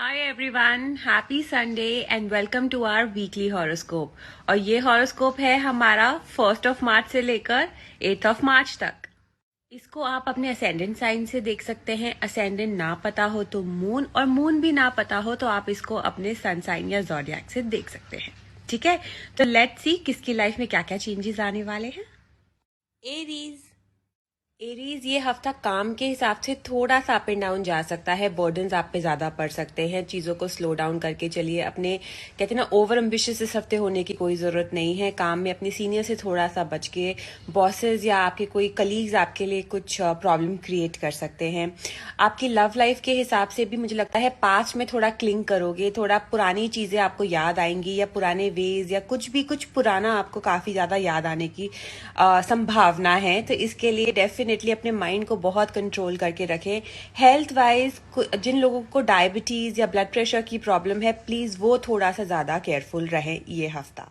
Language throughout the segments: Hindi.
Hi everyone, happy Sunday and welcome to our weekly horoscope. और ये हॉरोस्कोप है हमारा 1 मार्च से लेकर 8 मार्च तक। इसको आप अपने असेंडेंट साइन से देख सकते हैं। असेंडेंट ना पता हो तो मून, और मून भी ना पता हो तो आप इसको अपने सन साइन या ज़ोडिएक से देख सकते हैं। ठीक है, तो लेट्स सी किसकी लाइफ में क्या क्या चेंजेस आने वाले हैं। एरीज, ये हफ्ता काम के हिसाब से थोड़ा सा अप एंड डाउन जा सकता है। बर्डन्स आप पे ज्यादा पड़ सकते हैं। चीजों को स्लो डाउन करके चलिए। अपने कहते हैं ना, ओवर एम्बिशियस इस हफ्ते होने की कोई जरूरत नहीं है। काम में अपने सीनियर से थोड़ा सा बच के, बॉसेस या आपके कोई कलीग्स आपके लिए कुछ प्रॉब्लम क्रिएट कर सकते हैं। आपकी लव लाइफ के हिसाब से भी मुझे लगता है पास्ट में थोड़ा क्लिंग करोगे, थोड़ा पुरानी चीजें आपको याद आएंगी, या पुराने वेज या कुछ पुराना आपको काफी ज्यादा याद आने की संभावना है। तो इसके लिए डेफिनेटली अपने माइंड को बहुत कंट्रोल करके रखें। हेल्थ वाइज जिन लोगों को डायबिटीज या ब्लड प्रेशर की प्रॉब्लम है, प्लीज वो थोड़ा सा ज्यादा केयरफुल रहें ये हफ्ता।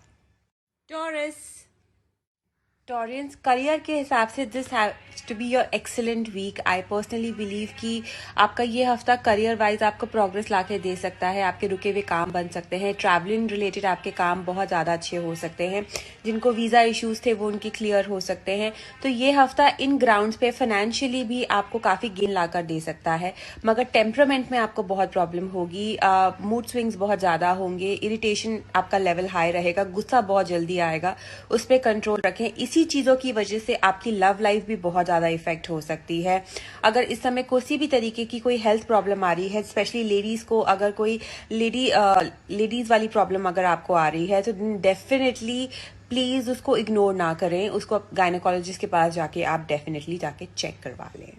टॉरियंस, करियर के हिसाब से this has to be your excellent week. I personally believe कि आपका ये हफ्ता करियर वाइज आपको प्रोग्रेस लाके दे सकता है। आपके रुके हुए काम बन सकते हैं। ट्रैवलिंग रिलेटेड आपके काम बहुत ज़्यादा अच्छे हो सकते हैं। जिनको वीज़ा इश्यूज थे वो उनकी क्लियर हो सकते हैं। तो ये हफ्ता इन ग्राउंड्स पे फाइनेंशियली भी आपको काफ़ी गेन ला कर दे सकता है। मगर टेम्परामेंट में आपको बहुत प्रॉब्लम होगी। मूड स्विंग्स बहुत ज़्यादा होंगे। इरिटेशन आपका लेवल हाई रहेगा। गुस्सा बहुत जल्दी आएगा, उस पर कंट्रोल रखें। इसी चीजों की वजह से आपकी लव लाइफ भी बहुत ज्यादा इफेक्ट हो सकती है। अगर इस समय किसी भी तरीके की कोई हेल्थ प्रॉब्लम आ रही है, स्पेशली लेडीज को, अगर कोई लेडीज वाली प्रॉब्लम अगर आपको आ रही है, तो डेफिनेटली प्लीज उसको इग्नोर ना करें। उसको गायनेकोलॉजिस्ट के पास जाके आप डेफिनेटली जाके चेक करवा लें।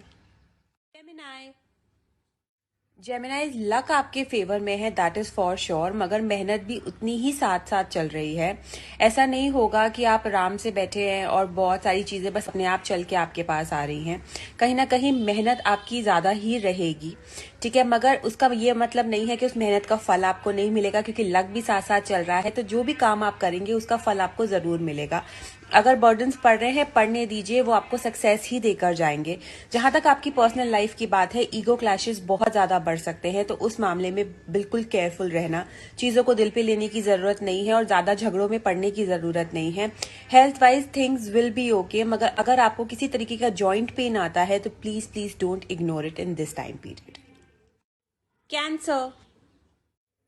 जेमिनाइज, लक आपके फेवर में है, दैट इज फॉर श्योर। मगर मेहनत भी उतनी ही साथ साथ चल रही है। ऐसा नहीं होगा कि आप आराम से बैठे हैं और बहुत सारी चीजें बस अपने आप चल के आपके पास आ रही हैं। कहीं ना कहीं मेहनत आपकी ज्यादा ही रहेगी। ठीक है, मगर उसका ये मतलब नहीं है कि उस मेहनत का फल आपको नहीं मिलेगा, क्योंकि लक भी साथ साथ चल रहा है। तो जो भी काम आप करेंगे उसका फल आपको जरूर मिलेगा। अगर बर्डन्स पड़ रहे हैं, पढ़ने दीजिए, वो आपको सक्सेस ही देकर जाएंगे। जहां तक आपकी पर्सनल लाइफ की बात है, ईगो क्लैशेस बहुत ज्यादा बढ़ सकते हैं। तो उस मामले में बिल्कुल केयरफुल रहना। चीजों को दिल पे लेने की जरूरत नहीं है और ज्यादा झगड़ों में पड़ने की जरूरत नहीं है। Health wise things will be okay, मगर अगर आपको किसी तरीके का जॉइंट पेन आता है तो please please don't ignore it in this time period.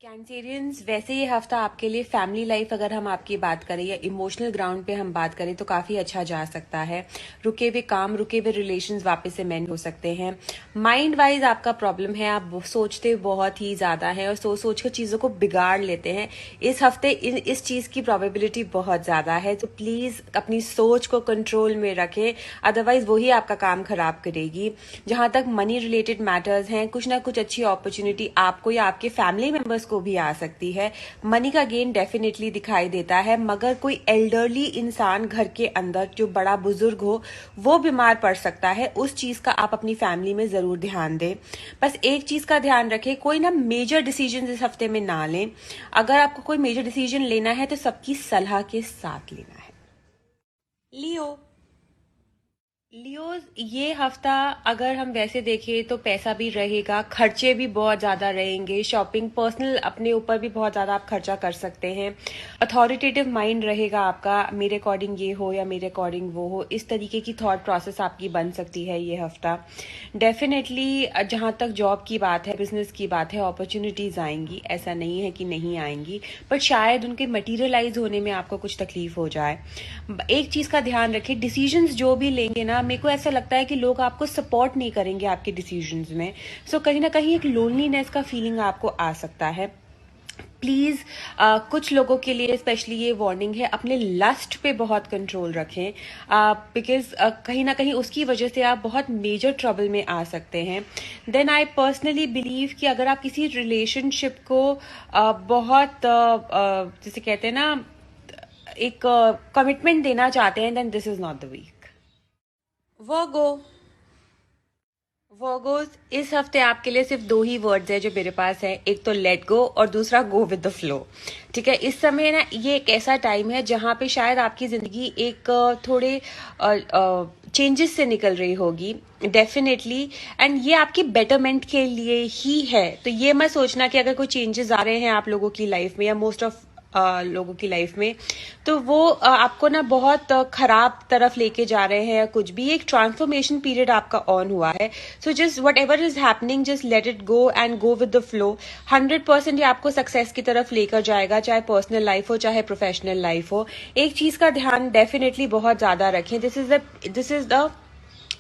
Cancerians, वैसे ये हफ्ता आपके लिए फैमिली लाइफ अगर हम आपकी बात करें या इमोशनल ग्राउंड पे हम बात करें तो काफी अच्छा जा सकता है। रुके हुए काम, रुके हुए रिलेशंस वापस से मेंड हो सकते हैं। माइंड वाइज आपका प्रॉब्लम है, आप सोचते बहुत ही ज्यादा है और सोच सोच कर चीजों को बिगाड़ लेते हैं। इस हफ्ते इस चीज की प्रोबेबिलिटी बहुत ज्यादा है। तो प्लीज अपनी सोच को कंट्रोल में रखें, अदरवाइज वही आपका काम खराब करेगी। जहां तक मनी रिलेटेड मैटर्स हैं, कुछ ना कुछ अच्छी अपॉर्चुनिटी आपको या आपके फैमिली मेंबर्स को भी आ सकती है। मनी का गेन डेफिनेटली दिखाई देता है, मगर कोई एल्डरली इंसान घर के अंदर जो बड़ा बुजुर्ग हो वो बीमार पड़ सकता है। उस चीज का आप अपनी फैमिली में जरूर ध्यान दें। बस एक चीज का ध्यान रखें, कोई ना मेजर डिसीजन इस हफ्ते में ना लें। अगर आपको कोई मेजर डिसीजन लेना है तो सबकी सलाह के साथ लेना है। लियोज, ये हफ्ता अगर हम वैसे देखें तो पैसा भी रहेगा, खर्चे भी बहुत ज्यादा रहेंगे। शॉपिंग, पर्सनल अपने ऊपर भी बहुत ज्यादा आप खर्चा कर सकते हैं। अथॉरिटेटिव माइंड रहेगा आपका, मेरे अकॉर्डिंग ये हो या मेरे अकॉर्डिंग वो हो, इस तरीके की थॉट प्रोसेस आपकी बन सकती है ये हफ्ता। डेफिनेटली जहां तक जॉब की बात है, बिजनेस की बात है, अपॉर्चुनिटीज आएंगी, ऐसा नहीं है कि नहीं आएंगी, बट शायद उनके मटीरियलाइज होने में आपको कुछ तकलीफ हो जाए। एक चीज का ध्यान रखें, डिसीजंस जो भी लेंगे ना, मेरे को ऐसा लगता है कि लोग आपको सपोर्ट नहीं करेंगे आपके डिसीजंस में। सो कहीं ना कहीं एक लोनलीनेस का फीलिंग आपको आ सकता है। प्लीज कुछ लोगों के लिए स्पेशली ये वार्निंग है, अपने लस्ट पे बहुत कंट्रोल रखें, बिकॉज कहीं ना कहीं उसकी वजह से आप बहुत मेजर ट्रबल में आ सकते हैं। देन आई पर्सनली बिलीव कि अगर आप किसी रिलेशनशिप को बहुत जैसे कहते हैं ना, एक कमिटमेंट देना चाहते हैं, then this is not the week. Virgo, Virgos, इस हफ्ते आपके लिए सिर्फ दो ही वर्ड्स है जो मेरे पास है, एक तो लेट गो और दूसरा गो विद द फ्लो। ठीक है, इस समय ना ये एक ऐसा टाइम है जहां पे शायद आपकी जिंदगी एक थोड़े चेंजेस से निकल रही होगी डेफिनेटली, एंड ये आपकी बेटरमेंट के लिए ही है। तो ये मत सोचना कि अगर कोई चेंजेस आ रहे हैं आप लोगों की लाइफ में या मोस्ट ऑफ लोगों की लाइफ में, तो वो आपको ना बहुत खराब तरफ लेके जा रहे हैं या कुछ भी। एक ट्रांसफॉर्मेशन पीरियड आपका ऑन हुआ है। So just what ever is happening, just let it go and go with the flow. 100% ये आपको सक्सेस की तरफ लेकर जाएगा, चाहे पर्सनल लाइफ हो चाहे प्रोफेशनल लाइफ हो। एक चीज का ध्यान डेफिनेटली बहुत ज्यादा रखें, this is the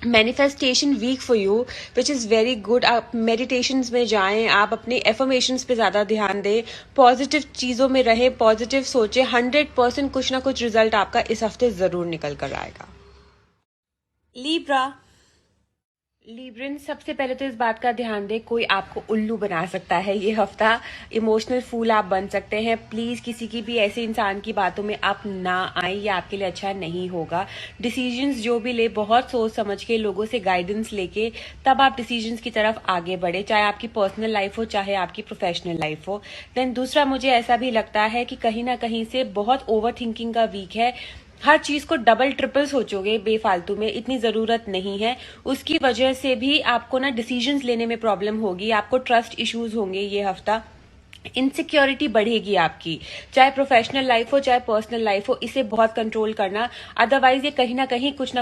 manifestation week for you which is very good. आप मेडिटेशंस में जाएं, आप अपने एफर्मेशंस पे ज़्यादा ध्यान दें, पॉजिटिव चीज़ों में रहें, पॉजिटिव सोचें। 100% कुछ ना कुछ रिजल्ट आपका इस हफ्ते ज़रूर निकल कर आएगा। लिब्रन, सबसे पहले तो इस बात का ध्यान दें, कोई आपको उल्लू बना सकता है ये हफ्ता। इमोशनल फूल आप बन सकते हैं। प्लीज किसी की भी ऐसे इंसान की बातों में आप ना आए, ये आपके लिए अच्छा नहीं होगा। डिसीजंस जो भी ले, बहुत सोच समझ के, लोगों से गाइडेंस लेके तब आप डिसीजंस की तरफ आगे बढ़े, चाहे आपकी पर्सनल लाइफ हो चाहे आपकी प्रोफेशनल लाइफ हो। देन दूसरा, मुझे ऐसा भी लगता है कि कहीं ना कहीं से बहुत ओवर थिंकिंग का वीक है। हर चीज को डबल ट्रिपल सोचोगे बेफालतू में, इतनी जरूरत नहीं है। उसकी वजह से भी आपको ना डिसीजंस लेने में प्रॉब्लम होगी, आपको ट्रस्ट इश्यूज होंगे ये हफ्ता। इनसिक्योरिटी बढ़ेगी आपकी, चाहे प्रोफेशनल लाइफ हो चाहे पर्सनल लाइफ हो। इसे बहुत कंट्रोल करना, अदरवाइज ये कहीं ना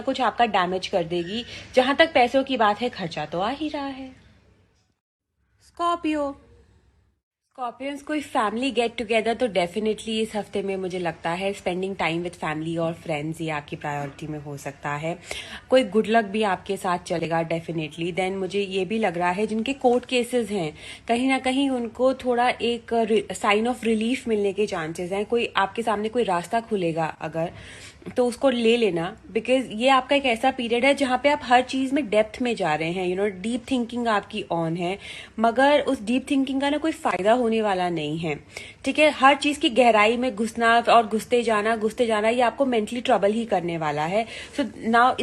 कुछ आपका डैमेज कर देगी। जहां तक पैसों की बात है, खर्चा तो आ ही रहा है। स्कॉर्पियंस, कोई फैमिली गेट टुगेदर तो डेफिनेटली इस हफ्ते में मुझे लगता है स्पेंडिंग टाइम विद फैमिली और फ्रेंड्स, ये आपकी प्रायोरिटी में हो सकता है। कोई गुड लक भी आपके साथ चलेगा डेफिनेटली। देन मुझे ये भी लग रहा है जिनके कोर्ट केसेस हैं, कहीं ना कहीं उनको थोड़ा एक साइन ऑफ रिलीफ मिलने के चांसेस हैं। कोई आपके सामने कोई रास्ता खुलेगा अगर, तो उसको ले लेना, बिकॉज ये आपका एक ऐसा पीरियड है जहां पे आप हर चीज में डेप्थ में जा रहे हैं। यू नो, डीप थिंकिंग आपकी ऑन है, मगर उस डीप थिंकिंग का ना कोई फायदा होने वाला नहीं है। ठीक है, हर चीज की गहराई में घुसना और घुसते जाना ये आपको मेंटली ट्रबल ही करने वाला है। सो नाउ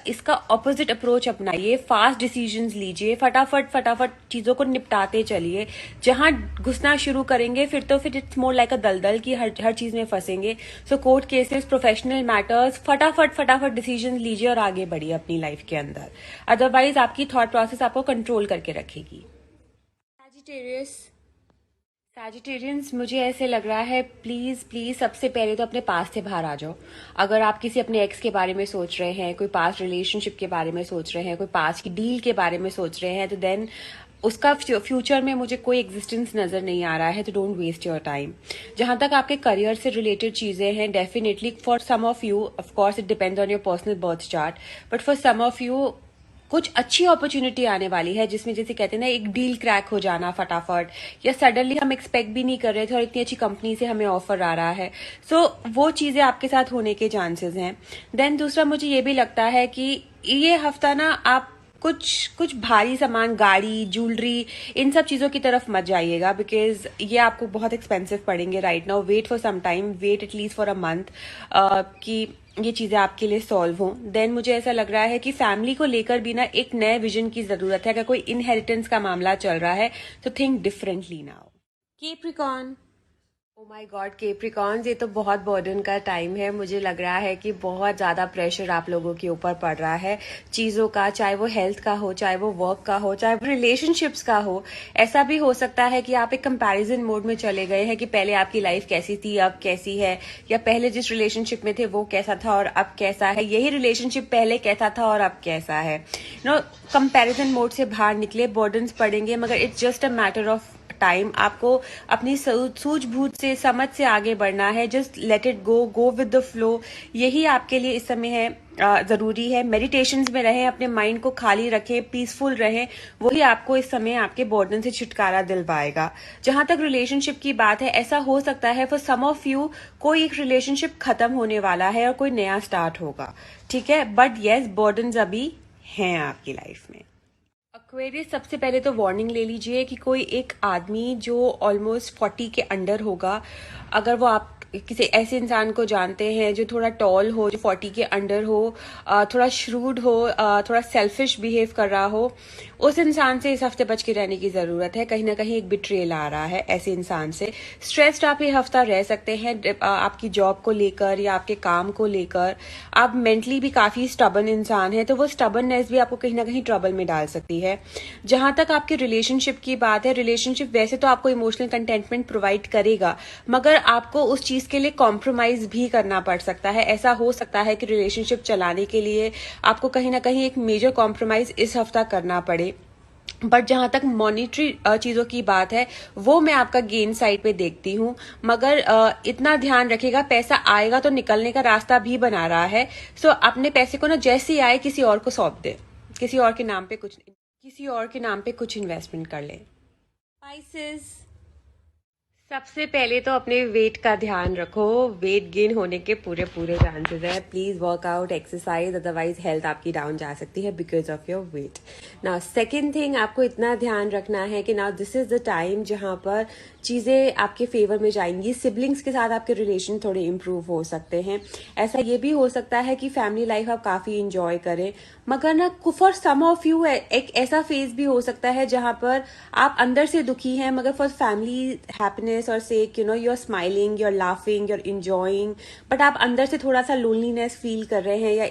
इसका ऑपोजिट अप्रोच अपनाइए, फास्ट डिसीजंस लीजिए, फटाफट चीजों को निपटाते चलिए। जहां घुसना शुरू करेंगे फिर इट्स मोर लाइक अ दलदल की हर चीज में फंसेंगे। सो कोर्ट केसेस, प्रोफेशनल मैटर्स, फटाफट डिसीजन लीजिए और आगे बढ़िए अपनी लाइफ के अंदर। अदरवाइज आपकी थॉट प्रोसेस आपको कंट्रोल करके रखेगी। सैजिटेरियंस, मुझे ऐसे लग रहा है, प्लीज सबसे पहले तो अपने पास्ट से बाहर आ जाओ। अगर आप किसी अपने एक्स के बारे में सोच रहे हैं, कोई पास्ट रिलेशनशिप के बारे में सोच रहे हैं, कोई पास्ट की डील के बारे में सोच रहे हैं, तो देन उसका फ्यूचर में मुझे कोई एग्जिस्टेंस नजर नहीं आ रहा है। तो डोंट वेस्ट योर टाइम। जहां तक आपके करियर से रिलेटेड चीजें हैं, definitely for some of you, of course it depends on your personal birth chart, but for some of you कुछ अच्छी अपॉर्चुनिटी आने वाली है, जिसमें जैसे कहते हैं ना, एक डील क्रैक हो जाना फटाफट, या सडनली हम एक्सपेक्ट भी नहीं कर रहे थे और इतनी अच्छी कंपनी से हमें ऑफर आ रहा है। सो वो चीजें आपके साथ होने के चांसेस हैं। देन दूसरा, मुझे ये भी लगता है कि ये हफ्ता ना आप कुछ भारी सामान, गाड़ी, ज्वेलरी, इन सब चीजों की तरफ मत जाइएगा, बिकॉज ये आपको बहुत एक्सपेंसिव पड़ेंगे right now. Wait for some time, wait at least for a month कि ये चीजें आपके लिए सॉल्व हों। देन मुझे ऐसा लग रहा है कि फैमिली को लेकर भी ना एक नए विजन की जरूरत है। अगर कोई इनहेरिटेंस का मामला चल रहा है तो think differently now. Capricorn, oh my God Capricorns, ये तो बहुत बर्डन का टाइम है। मुझे लग रहा है कि बहुत ज्यादा प्रेशर आप लोगों के ऊपर पड़ रहा है चीजों का, चाहे वो हेल्थ का हो, चाहे वो वर्क का हो, चाहे वो रिलेशनशिप्स का हो। ऐसा भी हो सकता है कि आप एक कंपैरिजन मोड में चले गए हैं कि पहले आपकी लाइफ कैसी थी अब कैसी है, या पहले जिस रिलेशनशिप में थे वो कैसा था और अब कैसा है, यही रिलेशनशिप पहले कैसा था और अब कैसा है। नो, कंपैरिजन मोड से बाहर निकले। बर्डन्स पड़ेंगे मगर it's just a matter of time. आपको अपनी सूझबूझ से, समझ से आगे बढ़ना है। Just let it go with the flow, यही आपके लिए इस समय है, जरूरी है। मेडिटेशंस में रहें, अपने माइंड को खाली रखें, पीसफुल रहें, वही आपको इस समय आपके बर्डन से छुटकारा दिलवाएगा। जहां तक रिलेशनशिप की बात है, ऐसा हो सकता है फॉर सम ऑफ यू कोई एक रिलेशनशिप खत्म होने वाला है और कोई नया स्टार्ट होगा, ठीक है, बट येस, बर्डन्स अभी हैं आपकी लाइफ में। एक्वेरियस, सबसे पहले तो वार्निंग ले लीजिए कि कोई एक आदमी जो ऑलमोस्ट 40 के अंडर होगा, अगर वो किसी ऐसे इंसान को जानते हैं जो थोड़ा टॉल हो, जो 40 के अंडर हो, थोड़ा श्रूड हो, थोड़ा सेल्फिश बिहेव कर रहा हो, उस इंसान से इस हफ्ते बच के रहने की जरूरत है। कहीं ना कहीं एक बिट्रेल आ रहा है ऐसे इंसान से। स्ट्रेस्ड आप ये हफ्ता रह सकते हैं आपकी जॉब को लेकर या आपके काम को लेकर। आप मेंटली भी काफी स्टबन इंसान है, तो वो स्टबननेस भी आपको कहीं ना कहीं ट्रबल में डाल सकती है। जहां तक आपके रिलेशनशिप की बात है, रिलेशनशिप वैसे तो आपको इमोशनल कंटेंटमेंट प्रोवाइड करेगा, मगर आपको उस चीज के लिए कॉम्प्रोमाइज भी करना पड़ सकता है। ऐसा हो सकता है कि रिलेशनशिप चलाने के लिए आपको कहीं ना कहीं एक मेजर कॉम्प्रोमाइज इस हफ्ता करना पड़े। बट जहां तक मॉनिटरी चीजों की बात है, वो मैं आपका गेन साइड पे देखती हूँ। मगर इतना ध्यान रखिएगा, पैसा आएगा तो निकलने का रास्ता भी बना रहा है। सो अपने पैसे को ना जैसे ही आए किसी और को सौंप दे, किसी और के नाम पे कुछ इन्वेस्टमेंट कर ले। स्पाइसेस, सबसे पहले तो अपने वेट का ध्यान रखो। वेट गेन होने के पूरे पूरे चांसेस है। Please workout, exercise, otherwise health आपकी डाउन जा सकती है because of your weight. Now second thing, आपको इतना ध्यान रखना है कि now this is the time जहां पर चीजें आपके फेवर में जाएंगी। सिबलिंग्स के साथ आपके रिलेशन थोड़े इंप्रूव हो सकते हैं। ऐसा ये भी हो सकता है कि फैमिली लाइफ आप काफी इंजॉय करें, मगर ना फॉर सम ऑफ यू एक ऐसा फेज भी हो सकता है जहां पर आप अंदर से दुखी हैं, मगर फॉर फैमिली हैप्पीनेस और सेक you are smiling, you are laughing, you are enjoying, but आप अंदर से थोड़ा सा लोनलीनेस फील कर रहे हैं या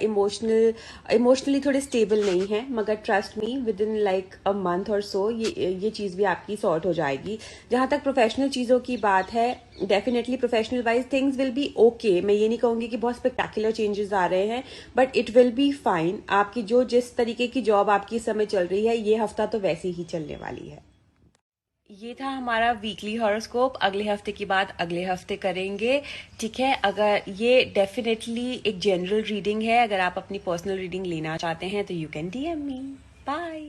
इमोशनली थोड़े स्टेबल नहीं है। मगर trust me, with in like a month और सो ये चीज भी आपकी सॉर्ट हो जाएगी। जहां तक प्रोफेशनल चीजों की बात है, definitely professional wise things will be okay. मैं ये नहीं कहूंगी कि बहुत स्पेक्टेकुलर चेंजेस आ रहे हैं, but it will be fine. आपकी जिस तरीके की जॉब आपकी इस समय चल रही है, ये हफ्ता तो वैसे ही चलने वाली है। ये था हमारा वीकली हॉरोस्कोप। अगले हफ्ते की बात अगले हफ्ते करेंगे, ठीक है। अगर ये डेफिनेटली एक जनरल रीडिंग है, अगर आप अपनी पर्सनल रीडिंग लेना चाहते हैं तो you can DM me. Bye.